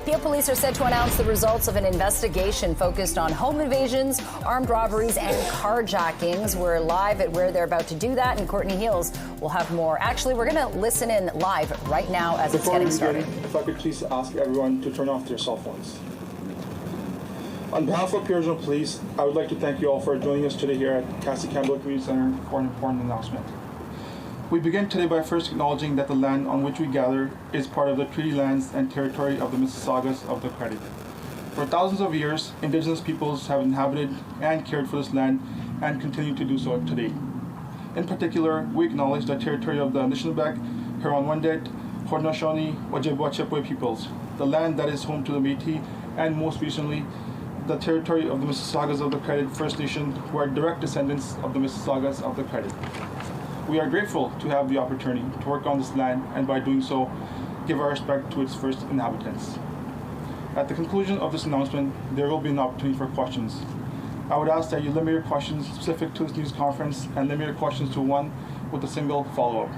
Peel police are set to announce the results of an investigation focused on home invasions, armed robberies, and carjackings. We're live at where they're about to do that, and Courtney Heels will have more. Actually, we're going to listen in live right now as it's getting started. If I could please ask everyone to turn off their cell phones. On behalf of Peel Regional Police, I would like to thank you all for joining us today here at Cassie Campbell Community Center for an important announcement. We begin today by first acknowledging that the land on which we gather is part of the treaty lands and territory of the Mississaugas of the Credit. For thousands of years, Indigenous peoples have inhabited and cared for this land and continue to do so today. In particular, we acknowledge the territory of the Anishinaabe, Huron-Wendat, Haudenosaunee, Ojibwa-Chippewa peoples, the land that is home to the Métis, and most recently, the territory of the Mississaugas of the Credit First Nation, who are direct descendants of the Mississaugas of the Credit. We are grateful to have the opportunity to work on this land and by doing so, give our respect to its first inhabitants. At the conclusion of this announcement, there will be an opportunity for questions. I would ask that you limit your questions specific to this news conference and limit your questions to one with a single follow-up.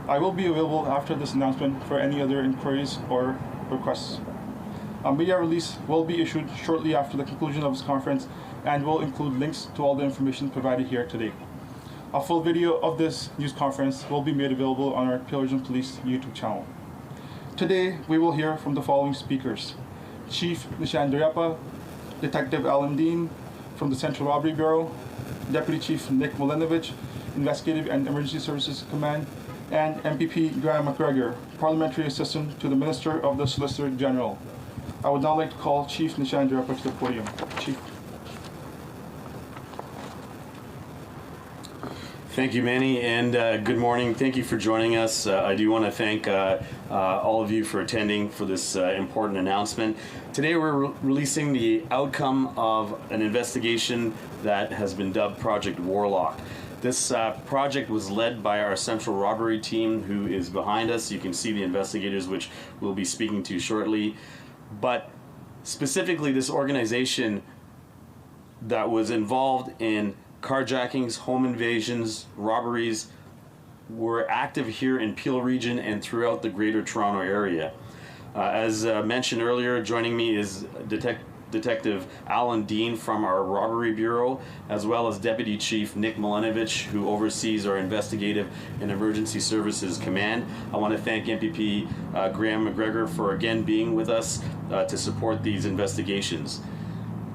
I will be available after this announcement for any other inquiries or requests. A media release will be issued shortly after the conclusion of this conference and will include links to all the information provided here today. A full video of this news conference will be made available on our Peel Regional Police YouTube channel. Today, we will hear from the following speakers: Chief Nishan Duryapa, Detective Alan Dean from the Central Robbery Bureau, Deputy Chief Nick Molinovich, Investigative and Emergency Services Command, and MPP Graham McGregor, Parliamentary Assistant to the Minister of the Solicitor General. I would now like to call Chief Nishan Duryapa to the podium. Chief. Thank you, Manny, and good morning. Thank you for joining us. I do want to thank all of you for attending for this important announcement. Today we're releasing the outcome of an investigation that has been dubbed Project Warlock. This project was led by our central robbery team, who is behind us. You can see the investigators, which we'll be speaking to shortly. But specifically, this organization that was involved in carjackings, home invasions, robberies, were active here in Peel Region and throughout the Greater Toronto Area. As mentioned earlier, joining me is Detective Alan Dean from our Robbery Bureau, as well as Deputy Chief Nick Molinovich, who oversees our Investigative and Emergency Services Command. I want to thank MPP Graham McGregor for again being with us to support these investigations.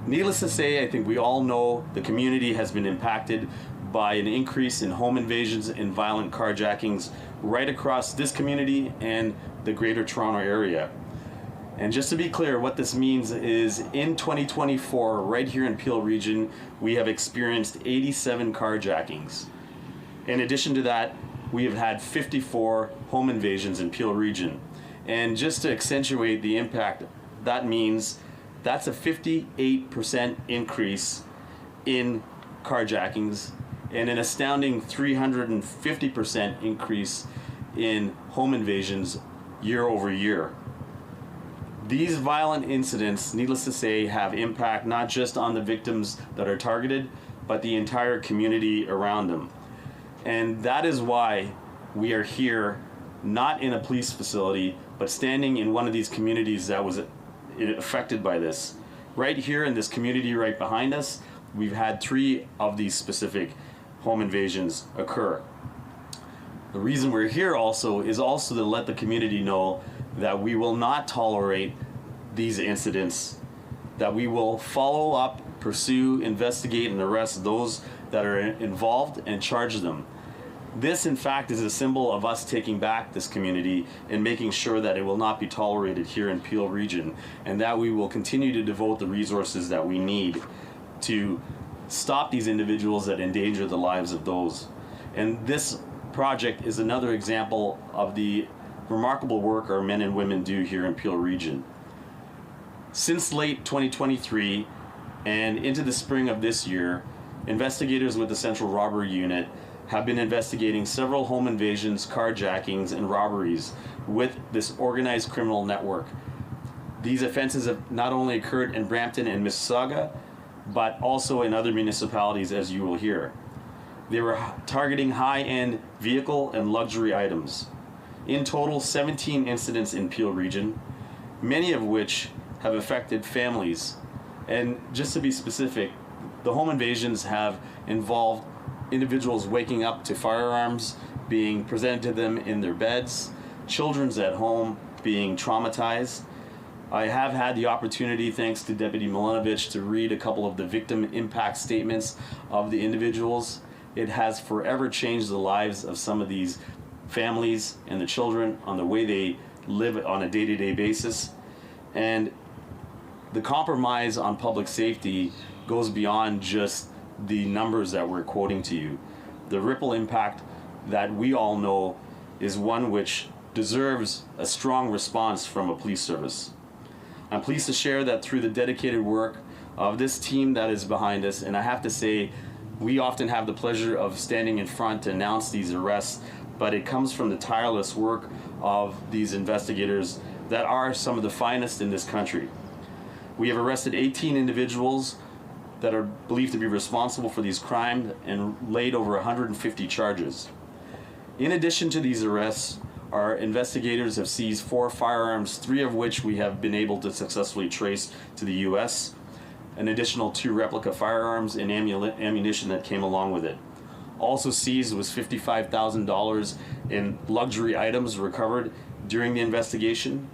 Needless to say, I think we all know the community has been impacted by an increase in home invasions and violent carjackings right across this community and the Greater Toronto Area. And just to be clear, what this means is in 2024, right here in Peel Region, we have experienced 87 carjackings. In addition to that, we have had 54 home invasions in Peel Region. And just to accentuate the impact, that means that's a 58% increase in carjackings and an astounding 350% increase in home invasions year over year. These violent incidents, needless to say, have impact not just on the victims that are targeted, but the entire community around them. And that is why we are here, not in a police facility, but standing in one of these communities that was affected by this. Right here in this community right behind us, we've had 3 of these specific home invasions occur. The reason we're here also is also to let the community know that we will not tolerate these incidents, that we will follow up, pursue, investigate, and arrest those that are involved and charge them. This, in fact, is a symbol of us taking back this community and making sure that it will not be tolerated here in Peel Region, and that we will continue to devote the resources that we need to stop these individuals that endanger the lives of those. And this project is another example of the remarkable work our men and women do here in Peel Region. Since late 2023 and into the spring of this year, investigators with the Central Robbery Unit have been investigating several home invasions, carjackings, and robberies with this organized criminal network. These offenses have not only occurred in Brampton and Mississauga, but also in other municipalities, as you will hear. They were targeting high-end vehicle and luxury items. In total, 17 incidents in Peel Region, many of which have affected families. And just to be specific, the home invasions have involved individuals waking up to firearms being presented to them in their beds, children's at home being traumatized. I have had the opportunity, thanks to Deputy Milanovic, to read a couple of the victim impact statements of the individuals. It has forever changed the lives of some of these families and the children on the way they live on a day-to-day basis. And the compromise on public safety goes beyond just the numbers that we're quoting to you. The ripple impact that we all know is one which deserves a strong response from a police service. I'm pleased to share that through the dedicated work of this team that is behind us, and I have to say, we often have the pleasure of standing in front to announce these arrests, but it comes from the tireless work of these investigators that are some of the finest in this country. We have arrested 18 individuals that are believed to be responsible for these crimes and laid over 150 charges. In addition to these arrests, our investigators have seized 4 firearms, 3 of which we have been able to successfully trace to the U.S., an additional 2 replica firearms and ammunition that came along with it. Also seized was $55,000 in luxury items recovered during the investigation,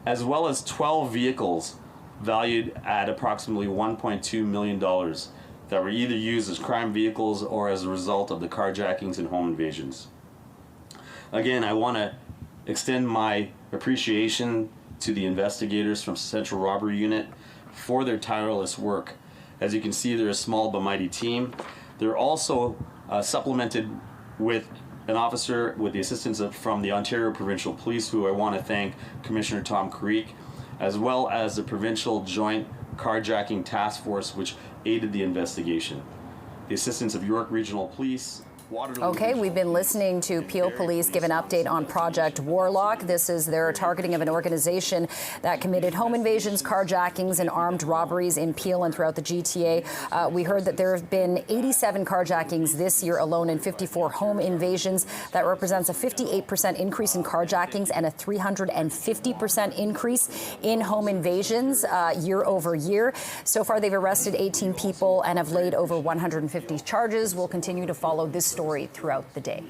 as well as 12 vehicles valued at approximately $1.2 million that were either used as crime vehicles or as a result of the carjackings and home invasions. Again, I want to extend my appreciation to the investigators from Central Robbery Unit for their tireless work. As you can see, they're a small but mighty team. They're also supplemented with an officer with the assistance from the Ontario Provincial Police, who I want to thank Commissioner Tom Creek, as well as the Provincial Joint Carjacking Task Force, which aided the investigation. The assistance of York Regional Police. Okay, we've been listening to Peel Police give an update on Project Warlock. This is their targeting of an organization that committed home invasions, carjackings, and armed robberies in Peel and throughout the GTA. We heard that there have been 87 carjackings this year alone and 54 home invasions. That represents a 58% increase in carjackings and a 350% increase in home invasions year over year. So far, they've arrested 18 people and have laid over 150 charges. We'll continue to follow this story throughout the day.